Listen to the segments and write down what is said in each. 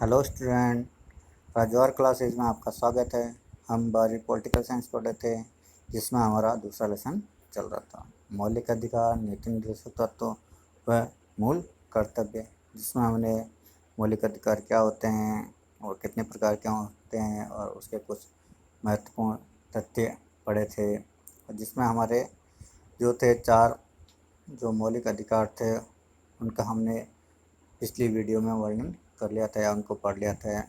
Hello student, Rajouri classes में आपका स्वागत है। हम 12वीं पॉलिटिकल साइंस पढ़ रहे थे, जिसमें हमारा दूसरा लेसन चल रहा था मौलिक अधिकार, नीति निर्देशक तत्व व मूल कर्तव्य, जिसमें हमने मौलिक अधिकार क्या होते हैं और कितने प्रकार के होते हैं और उसके कुछ महत्वपूर्ण तथ्य पढ़े थे, और जिसमें हमारे जो थे 4 जो मौलिक अधिकार थे उनका हमने पिछली वीडियो में वर्णन कर लिया था या उनको पढ़ लिया था।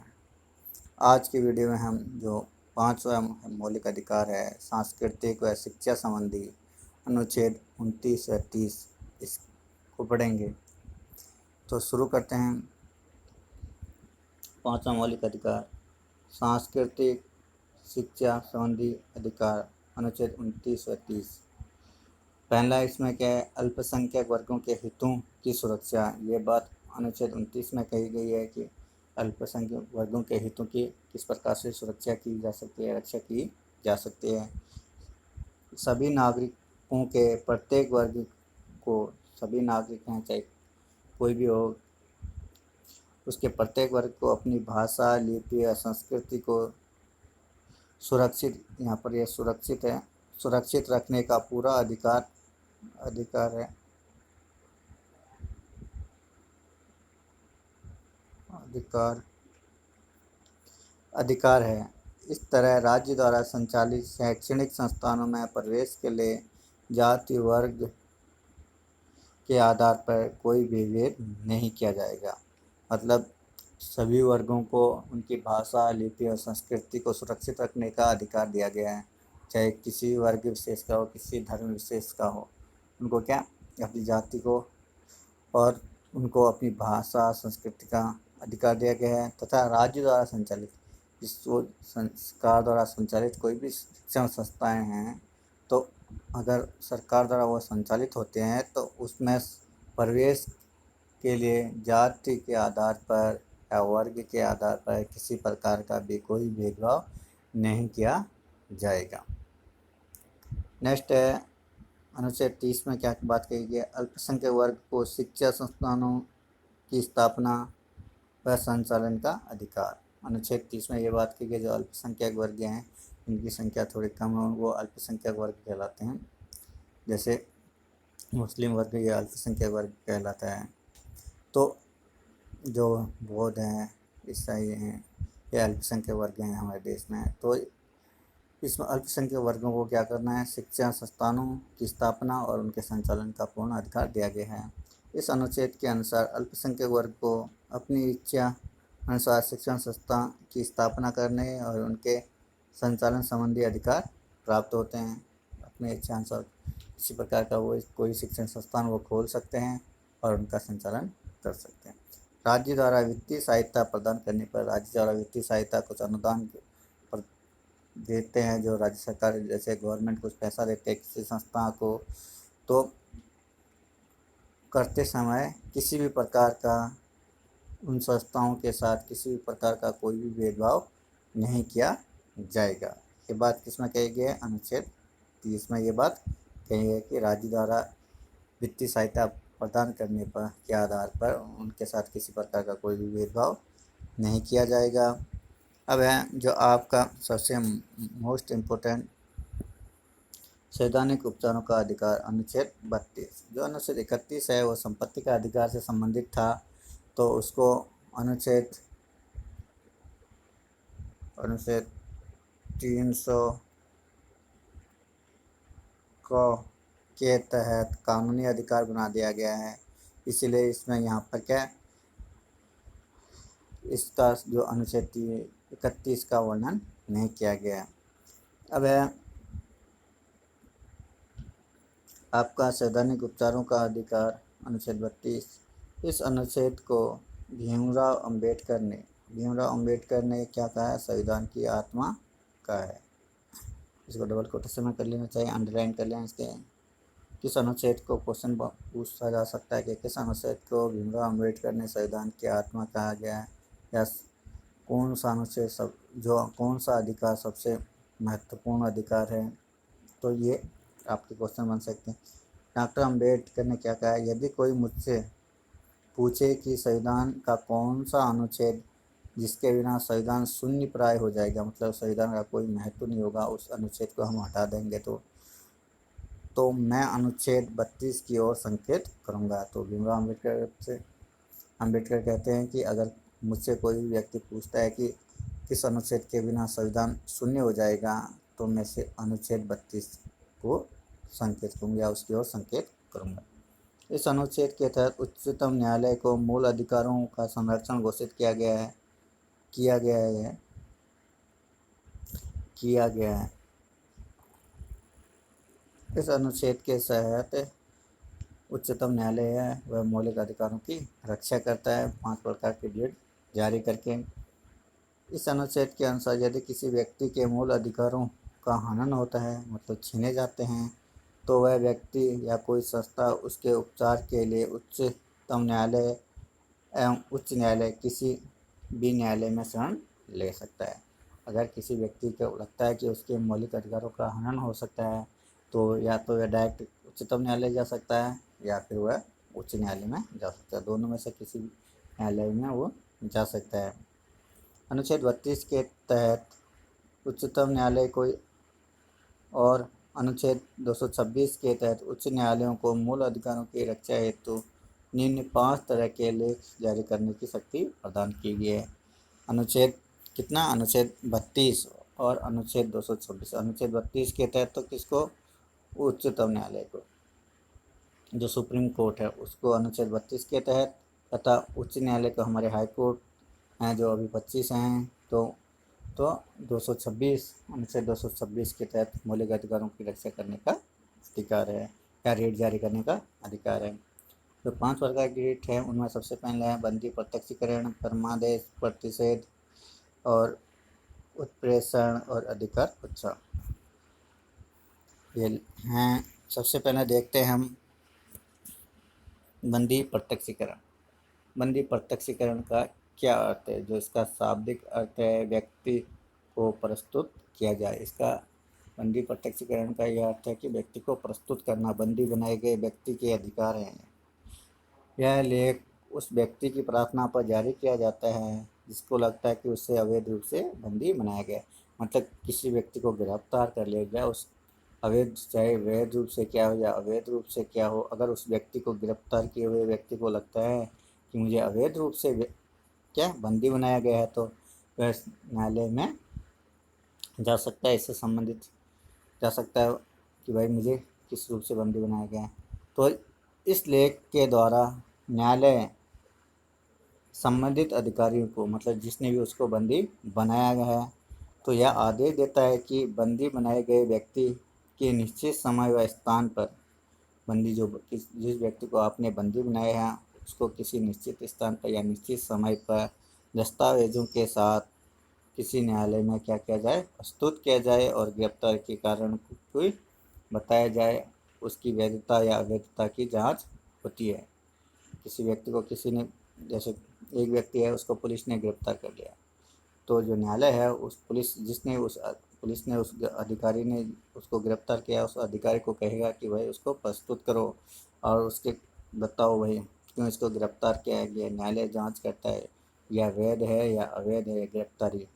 आज की वीडियो में हम जो 5वां मौलिक अधिकार है, सांस्कृतिक व शिक्षा संबंधी, अनुच्छेद 29 व 30, इसको पढ़ेंगे। तो शुरू करते हैं। 5वां मौलिक अधिकार, सांस्कृतिक शिक्षा संबंधी अधिकार, अनुच्छेद 29 व 30। पहला इसमें क्या है, अल्पसंख्यक वर्गों के हितों की सुरक्षा। ये बात अनुच्छेद 29 में कही गई है कि अल्पसंख्यक वर्गों के हितों की किस प्रकार से सुरक्षा की जा सकती है, रक्षा की जा सकती है। सभी नागरिकों के प्रत्येक वर्ग को, सभी नागरिक हैं चाहे कोई भी हो, उसके प्रत्येक वर्ग को अपनी भाषा, लिपि या संस्कृति को सुरक्षित, यहाँ पर यह सुरक्षित है, सुरक्षित रखने का पूरा अधिकार है। अधिकार है। इस तरह राज्य द्वारा संचालित शैक्षणिक संस्थानों में प्रवेश के लिए जाति वर्ग के आधार पर कोई भी भेद नहीं किया जाएगा। मतलब सभी वर्गों को उनकी भाषा, लिपि और संस्कृति को सुरक्षित रखने का अधिकार दिया गया है, चाहे किसी वर्ग विशेष का हो, किसी धर्म विशेष का हो। उनको क्या, अपनी जाति को और उनको अपनी भाषा, संस्कृति का अधिकार दिया गया है। तथा राज्य द्वारा संचालित, जिस सरकार द्वारा संचालित कोई भी शिक्षण संस्थाएं हैं, तो अगर सरकार द्वारा वो संचालित होते हैं तो उसमें प्रवेश के लिए जाति के आधार पर या वर्ग के आधार पर किसी प्रकार का भी कोई भेदभाव नहीं किया जाएगा। नेक्स्ट है अनुच्छेद 30 में क्या बात कही गई है, अल्पसंख्यक वर्ग को शिक्षा संस्थानों की स्थापना व संचालन का अधिकार। अनुच्छेद 30 में ये बात की गई, जो अल्पसंख्यक वर्ग हैं, इनकी संख्या थोड़ी कम है, वो अल्पसंख्यक वर्ग कहलाते हैं। जैसे मुस्लिम वर्ग ये अल्पसंख्यक वर्ग कहलाता है। तो जो बौद्ध हैं, ईसाई हैं, ये अल्पसंख्यक वर्ग हैं हमारे देश में। तो इसमें अल्पसंख्यक वर्गों को क्या करना है, शिक्षा संस्थानों की स्थापना और उनके संचालन का पूर्ण अधिकार दिया गया है। इस अनुच्छेद के अनुसार अल्पसंख्यक वर्ग को अपनी इच्छा अनुसार शिक्षण संस्था की स्थापना करने और उनके संचालन संबंधी अधिकार प्राप्त होते हैं। अपनी इच्छा अनुसार किसी प्रकार का वो कोई शिक्षण संस्थान वो खोल सकते हैं और उनका संचालन कर सकते हैं। राज्य द्वारा वित्तीय सहायता प्रदान करने पर, राज्य द्वारा वित्तीय सहायता कुछ अनुदान देते हैं, जो राज्य सरकार जैसे गवर्नमेंट कुछ पैसा देते हैं किसी संस्था को, तो करते समय किसी भी प्रकार का उन संस्थाओं के साथ किसी भी प्रकार का कोई भी भेदभाव नहीं किया जाएगा। ये बात किसमें कही गई है, अनुच्छेद 30 में ये बात कही है कि राज्य द्वारा वित्तीय सहायता प्रदान करने पर के आधार पर उनके साथ किसी प्रकार का कोई भी भेदभाव नहीं किया जाएगा। अब है जो आपका सबसे मोस्ट इम्पोर्टेंट, सैद्धांतिक उपचारों का अधिकार, अनुच्छेद 32। जो अनुच्छेद 31 है वो संपत्ति का अधिकार से संबंधित था, तो उसको अनुच्छेद 300 के तहत कानूनी अधिकार बना दिया गया है। इसीलिए इसमें यहाँ पर क्या, इसका जो अनुच्छेद 31 का वर्णन नहीं किया गया है। अब है आपका सैद्धांतिक उपचारों का अधिकार, अनुच्छेद 32। इस अनुच्छेद को भीमराव अंबेडकर ने क्या कहा है, संविधान की आत्मा का है। इसको डबल कोटेशन में कर लेना चाहिए, अंडरलाइन कर लें। इसके किस अनुच्छेद को क्वेश्चन पूछा जा सकता है कि किस अनुच्छेद को भीमराव अंबेडकर ने संविधान की आत्मा कहा गया है, या कौन सा अनुच्छेद कौन सा अधिकार सबसे महत्वपूर्ण अधिकार है। तो ये आपके क्वेश्चन बन सकते हैं। डॉक्टर अंबेडकर ने क्या कहा है, यदि कोई मुझसे पूछे कि संविधान का कौन सा अनुच्छेद जिसके बिना संविधान शून्य प्राय हो जाएगा, मतलब संविधान का कोई महत्व नहीं होगा, उस अनुच्छेद को हम हटा देंगे। तो मैं अनुच्छेद 32 की ओर संकेत करूंगा। तो भीमराव अम्बेडकर कहते हैं कि अगर मुझसे कोई व्यक्ति पूछता है कि किस अनुच्छेद के बिना संविधान शून्य हो जाएगा, तो मैं से अनुच्छेद 32 को संकेत करूँगा या उसकी ओर संकेत करूँगा। इस अनुच्छेद के तहत उच्चतम न्यायालय को मूल अधिकारों का संरक्षण घोषित किया गया है। इस अनुच्छेद के तहत उच्चतम न्यायालय है वह मौलिक अधिकारों की रक्षा करता है 5 प्रकार के डेट जारी करके। इस अनुच्छेद के अनुसार यदि किसी व्यक्ति के मूल अधिकारों का हनन होता है, मतलब छीने जाते हैं, तो वह व्यक्ति या कोई संस्था उसके उपचार के लिए उच्चतम न्यायालय एवं उच्च न्यायालय किसी भी न्यायालय में शरण ले सकता है। अगर किसी व्यक्ति को लगता है कि उसके मौलिक अधिकारों का हनन हो सकता है, तो या तो वह डायरेक्ट उच्चतम न्यायालय जा सकता है या फिर वह उच्च न्यायालय में जा सकता है। दोनों में से किसी न्यायालय में वो जा सकता है। अनुच्छेद 32 के तहत उच्चतम न्यायालय को और अनुच्छेद 226 के तहत उच्च न्यायालयों को मूल अधिकारों की रक्षा हेतु निम्न 5 तरह के लेख जारी करने की शक्ति प्रदान की गई है। अनुच्छेद 32 और अनुच्छेद 226। अनुच्छेद 32 के तहत तो किसको? उच्चतम न्यायालय को, जो सुप्रीम कोर्ट है उसको अनुच्छेद 32 के तहत, तथा उच्च न्यायालय को हमारे हाई कोर्ट हैं जो अभी 25 हैं, तो 226 अनुच्छेद 226 के तहत मौलिक अधिकारों की रक्षा करने का अधिकार है या रेट जारी करने का अधिकार है। जो 5 प्रकार की रेट है उनमें सबसे पहले है बंदी, प्रत्यक्षीकरण, परमादेश, प्रतिषेध और उत्प्रेषण और अधिकार उत्सव। ये हैं। सबसे पहले देखते हैं हम बंदी प्रत्यक्षीकरण। बंदी प्रत्यक्षीकरण का क्या अर्थ है? जो इसका शाब्दिक अर्थ है व्यक्ति को प्रस्तुत किया जाए। इसका बंदी प्रत्यक्षीकरण का यह अर्थ है कि व्यक्ति को प्रस्तुत करना बंदी बनाए गए व्यक्ति के अधिकार हैं। यह लेख उस व्यक्ति की प्रार्थना पर जारी किया जाता है जिसको लगता है कि उससे अवैध रूप से बंदी बनाया गया। मतलब किसी व्यक्ति को गिरफ्तार कर लिया जाए, उस अवैध चाहे वैध रूप से क्या हो या अवैध रूप से क्या हो, अगर उस व्यक्ति को गिरफ्तार किए हुए व्यक्ति को लगता है कि मुझे अवैध रूप से क्या बंदी बनाया गया है, तो वह न्यायालय में जा सकता है, इससे संबंधित जा सकता है कि भाई मुझे किस रूप से बंदी बनाया गया है। तो इस लेख के द्वारा न्यायालय संबंधित अधिकारियों को, मतलब जिसने भी उसको बंदी बनाया गया है, तो यह आदेश देता है कि बंदी बनाए गए व्यक्ति के निश्चित समय व स्थान पर जिस व्यक्ति को आपने बंदी बनाया है उसको किसी निश्चित स्थान पर या निश्चित समय पर दस्तावेजों के साथ किसी न्यायालय में क्या किया जाए, प्रस्तुत किया जाए और गिरफ्तार के कारण को बताया जाए। उसकी वैधता या अवैधता की जांच होती है। किसी व्यक्ति को किसी ने, जैसे एक व्यक्ति है उसको पुलिस ने गिरफ्तार कर लिया, तो जो न्यायालय है उस पुलिस ने उस अधिकारी ने उसको गिरफ्तार किया, उस अधिकारी को कहेगा कि भाई उसको प्रस्तुत करो और उसके बताओ भाई क्यों इसको गिरफ्तार किया है। ये न्यायालय जांच करता है या वैध है या अवैध है गिरफ्तारी।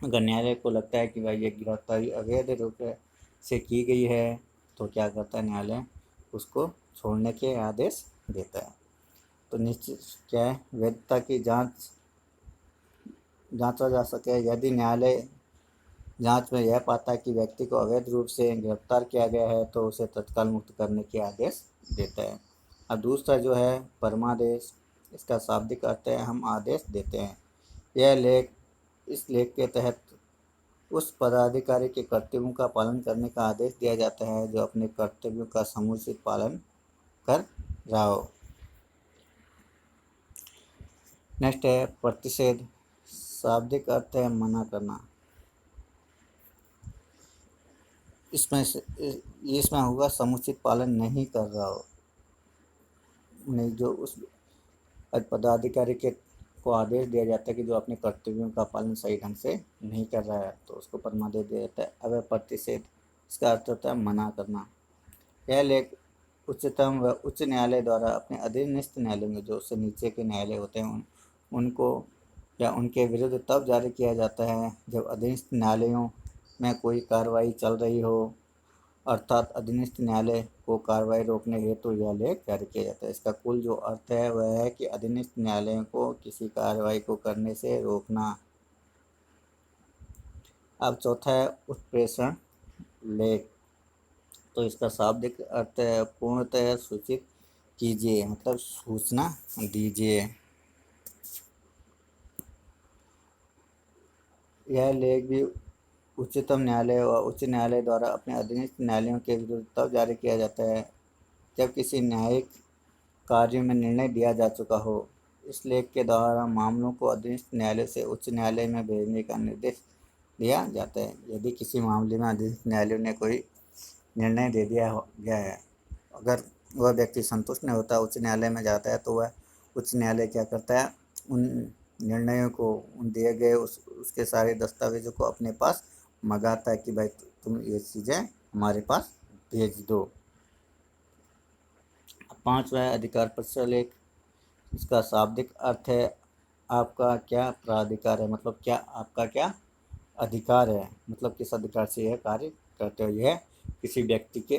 अगर न्यायालय को लगता है कि भाई ये गिरफ्तारी अवैध रूप से की गई है, तो क्या करता है न्यायालय, उसको छोड़ने के आदेश देता है। तो निश्चित क्या है, वैधता की जांचा जा सके। यदि न्यायालय जांच में यह पाता है कि व्यक्ति को अवैध रूप से गिरफ्तार किया गया है, तो उसे तत्काल मुक्त करने के आदेश देता है। अब दूसरा जो है परमादेश, इसका शाब्दिक अर्थ है हम आदेश देते हैं। इस लेख के तहत उस पदाधिकारी के कर्तव्यों का पालन करने का आदेश दिया जाता है जो अपने कर्तव्यों का समुचित पालन कर रहा हो। नेक्स्ट है प्रतिषेध। शाब्दिक अर्थ है मना करना। इसमें होगा समुचित पालन नहीं कर रहा हो, नहीं, जो उस पदाधिकारी को आदेश दिया जाता है कि जो अपने कर्तव्यों का पालन सही ढंग से नहीं कर रहा है, तो उसको परमादेश दिया जाता है। अब प्रतिषेध, इसका अर्थ होता है मना करना। यह लेख उच्चतम व उच्च न्यायालय द्वारा अपने अधीनस्थ न्यायालय में, जो उससे नीचे के न्यायालय होते हैं, उनको या उनके विरुद्ध तब जारी किया जाता है जब अधीनस्थ न्यायालयों में कोई कार्रवाई चल रही हो, अर्थात अधीनस्थ न्यायालय को कार्रवाई रोकने हेतु यह लेख जारी किया जाता है। इसका कुल जो अर्थ है वह है कि अधीनस्थ न्यायालयों को किसी कार्रवाई को करने से रोकना। अब चौथा है उत्प्रेषण लेख। तो इसका शाब्दिक अर्थ है पूर्णतः सूचित कीजिए, मतलब सूचना दीजिए। यह लेख भी उच्चतम न्यायालय व उच्च न्यायालय द्वारा अपने अधीनस्थ न्यायालयों के विरुद्ध तब जारी किया जाता है जब किसी न्यायिक कार्य में निर्णय दिया जा चुका हो। इस लेख के द्वारा मामलों को अधीनस्थ न्यायालय से उच्च न्यायालय में भेजने का निर्देश दिया जाता है। यदि किसी मामले में अधीनस्थ न्यायालय ने कोई निर्णय दे दिया गया है, अगर वह व्यक्ति संतुष्ट नहीं होता, उच्च न्यायालय में जाता है, तो वह उच्च न्यायालय क्या करता है, उन निर्णयों को, उन दिए गए उसके सारे दस्तावेजों को अपने पास मंगाता है कि भाई तुम ये चीज़ें हमारे पास भेज दो। पांचवा है अधिकार पत्र लेख। इसका शाब्दिक अर्थ है आपका क्या प्राधिकार है, मतलब क्या आपका क्या अधिकार है, मतलब किस अधिकार से यह कार्य करते हो। यह किसी व्यक्ति के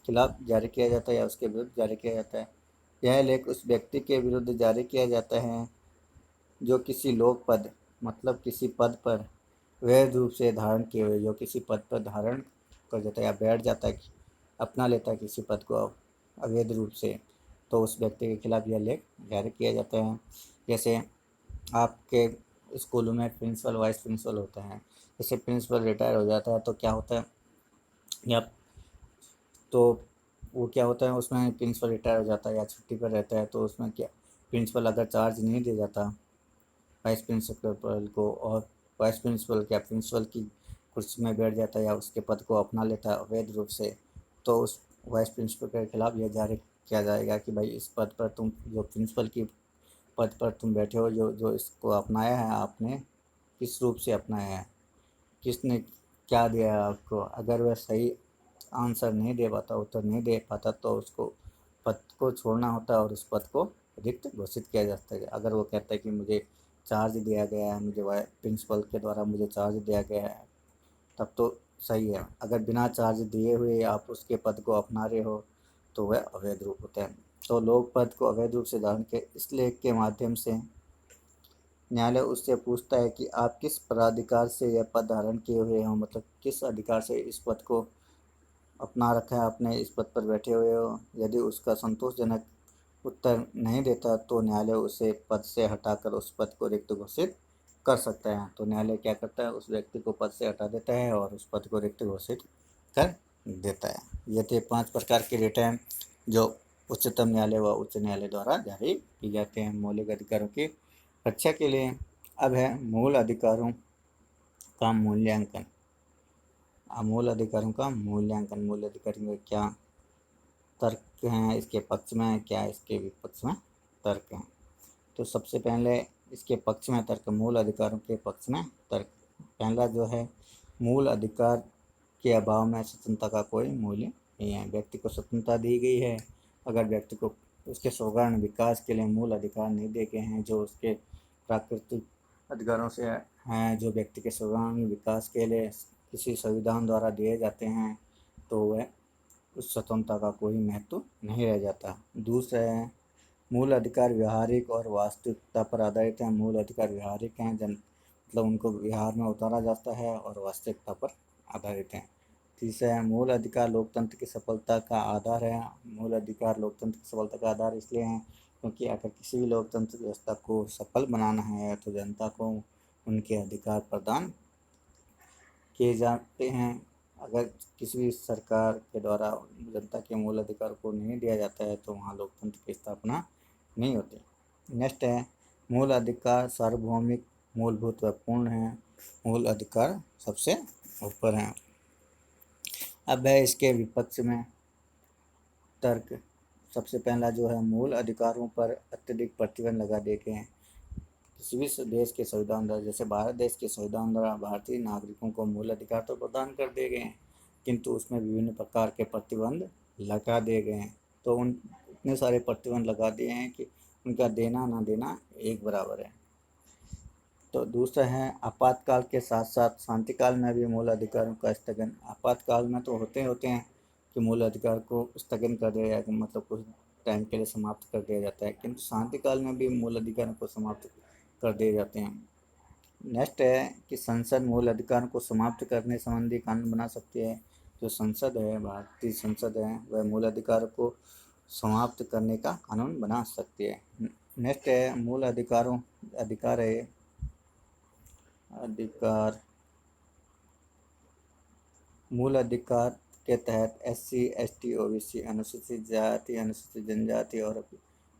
खिलाफ जारी किया जाता है या उसके विरुद्ध जारी किया जाता है। यह लेख उस व्यक्ति के विरुद्ध जारी किया जाता है जो किसी लोक पद, मतलब किसी पद पर वैध रूप से धारण किए हुए, जो किसी पद पर धारण कर जाता है या बैठ जाता है, अपना लेता है किसी पद को अवैध रूप से, तो उस व्यक्ति के खिलाफ यह लेख जारी किया जाता है। जैसे आपके स्कूलों में प्रिंसिपल वाइस प्रिंसिपल होते हैं। जैसे प्रिंसिपल रिटायर हो जाता है तो क्या होता है, या तो वो क्या होता है, उसमें प्रिंसिपल रिटायर हो जाता है या छुट्टी पर रहता है, तो उसमें क्या, प्रिंसिपल अगर चार्ज नहीं दे जाता वाइस प्रिंसिपल को, और वाइस प्रिंसिपल क्या प्रिंसिपल की कुर्सी में बैठ जाता है या उसके पद को अपना लेता है अवैध रूप से, तो उस वाइस प्रिंसिपल के खिलाफ यह जारी किया जाएगा कि भाई इस पद पर तुम, जो प्रिंसिपल की पद पर तुम बैठे हो, जो जो इसको अपनाया है आपने, किस रूप से अपनाया है, किसने क्या दिया है आपको। अगर वह सही आंसर नहीं दे पाता, उत्तर नहीं दे पाता, तो उसको पद को छोड़ना होता है और उस पद को रिक्त घोषित किया जाता है। अगर वो कहता है कि मुझे चार्ज दिया गया है, मुझे प्रिंसिपल के द्वारा मुझे चार्ज दिया गया है, तब तो सही है। अगर बिना चार्ज दिए हुए आप उसके पद को अपना रहे हो, तो वह अवैध रूप होता है। तो लोग पद को अवैध रूप से धारण के इस लेख के माध्यम से न्यायालय उससे पूछता है कि आप किस प्राधिकार से यह पद धारण किए हुए हो, मतलब किस अधिकार से इस पद को अपना रखा है, आपने इस पद पर बैठे हुए हो। यदि उसका संतोषजनक उत्तर नहीं देता तो न्यायालय उसे पद से हटाकर उस पद को रिक्त घोषित कर सकता है। तो न्यायालय क्या करता है, उस व्यक्ति को पद से हटा देता है और उस पद को रिक्त घोषित कर देता है। ये थे 5 प्रकार के रिट हैं जो उच्चतम न्यायालय व उच्च न्यायालय द्वारा जारी की जाते हैं मौलिक अधिकारों की रक्षा के लिए। अब है मूल अधिकारों का मूल्यांकन। मूल अधिकारों का मूल्यांकन, मूल अधिकारों में क्या तर्क हैं इसके पक्ष में, क्या इसके विपक्ष में तर्क हैं। तो सबसे पहले इसके पक्ष में तर्क, मूल अधिकारों के पक्ष में तर्क। पहला जो है, मूल अधिकार के अभाव में स्वतंत्रता का कोई मूल्य नहीं है। व्यक्ति को स्वतंत्रता दी गई है, अगर व्यक्ति को उसके सर्वसाधारण विकास के लिए मूल अधिकार नहीं दिए गए हैं, जो उसके प्राकृतिक अधिकारों से हैं, जो व्यक्ति के सर्वसाधारण विकास के लिए किसी संविधान द्वारा दिए जाते हैं, तो वह उस स्वतंत्रता का कोई महत्व नहीं रह जाता। दूसरा है, मूल अधिकार व्यवहारिक और वास्तविकता पर आधारित हैं। मूल अधिकार व्यवहारिक हैं, मतलब उनको व्यवहार में उतारा जाता है, और वास्तविकता पर आधारित हैं। तीसरा है, मूल अधिकार लोकतंत्र की सफलता का आधार है। मूल अधिकार लोकतंत्र की सफलता का आधार इसलिए हैं क्योंकि अगर किसी भी लोकतंत्र व्यवस्था को सफल बनाना है तो जनता को उनके अधिकार प्रदान किए जाते हैं। अगर किसी भी सरकार के द्वारा जनता के मूल अधिकार को नहीं दिया जाता है तो वहाँ लोकतंत्र की स्थापना नहीं होती। नेक्स्ट है, मूल अधिकार सार्वभौमिक, मूलभूत व पूर्ण है। मूल अधिकार सबसे ऊपर हैं। अब है इसके विपक्ष में तर्क। सबसे पहला जो है, मूल अधिकारों पर अत्यधिक प्रतिबंध लगा दिए गए हैं। किसी भी देश के संविधान द्वारा, जैसे भारत देश के संविधान द्वारा भारतीय नागरिकों को मूल अधिकार तो प्रदान कर दिए गए हैं, किंतु उसमें विभिन्न प्रकार के प्रतिबंध लगा दिए गए हैं। तो उन इतने सारे प्रतिबंध लगा दिए हैं कि उनका देना ना देना एक बराबर है। तो दूसरा है आपातकाल के साथ साथ शांतिकाल में भी मूल अधिकारों का स्थगन। आपातकाल में तो होते हैं कि मूल अधिकार को स्थगन कर दिया जाएगा, मतलब कुछ टाइम के लिए समाप्त कर दिया जाता है, किंतु शांतिकाल में भी मूल अधिकारों को समाप्त कर दिए जाते हैं। नेक्स्ट है कि संसद मूल अधिकारों को समाप्त करने संबंधी कानून बना सकती है। जो संसद है, भारतीय संसद है, वह मूल अधिकारों को समाप्त करने का कानून बना सकती है। नेक्स्ट है मूल अधिकारों अधिकार है अधिकार मूल अधिकार के तहत SC ST OBC अनुसूचित जाति अनुसूचित जनजाति और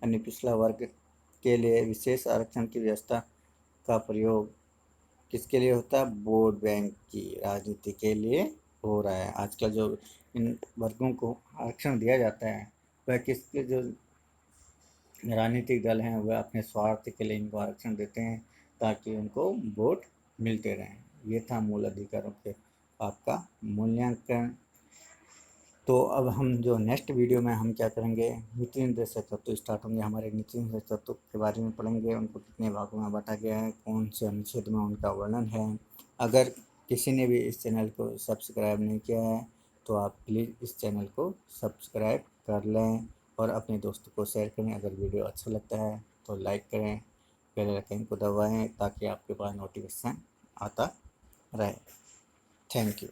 अन्य पिछड़ा वर्ग के लिए विशेष आरक्षण की व्यवस्था का प्रयोग किसके लिए होता है? वोट बैंक की राजनीति के लिए हो रहा है। आजकल जो इन वर्गों को आरक्षण दिया जाता है वह किसके जो राजनीतिक दल हैं वह अपने स्वार्थ के लिए इनको आरक्षण देते हैं ताकि उनको वोट मिलते रहें। ये था मूल अधिकारों के आपका मूल्यांकन। तो अब हम जो नेक्स्ट वीडियो में हम क्या करेंगे, नीति निर्देशक तत्व स्टार्ट होंगे। हमारे नीति निर्देशक तत्व के बारे में पढ़ेंगे, उनको कितने भागों में बांटा गया है, कौन से अनुच्छेद में उनका वर्णन है। अगर किसी ने भी इस चैनल को सब्सक्राइब नहीं किया है तो आप प्लीज़ इस चैनल को सब्सक्राइब कर लें और अपने दोस्तों को शेयर करें। अगर वीडियो अच्छा लगता है तो लाइक करें, बेल आइकन को दबाएं ताकि आपके पास नोटिफिकेशन आता रहे। Thank you.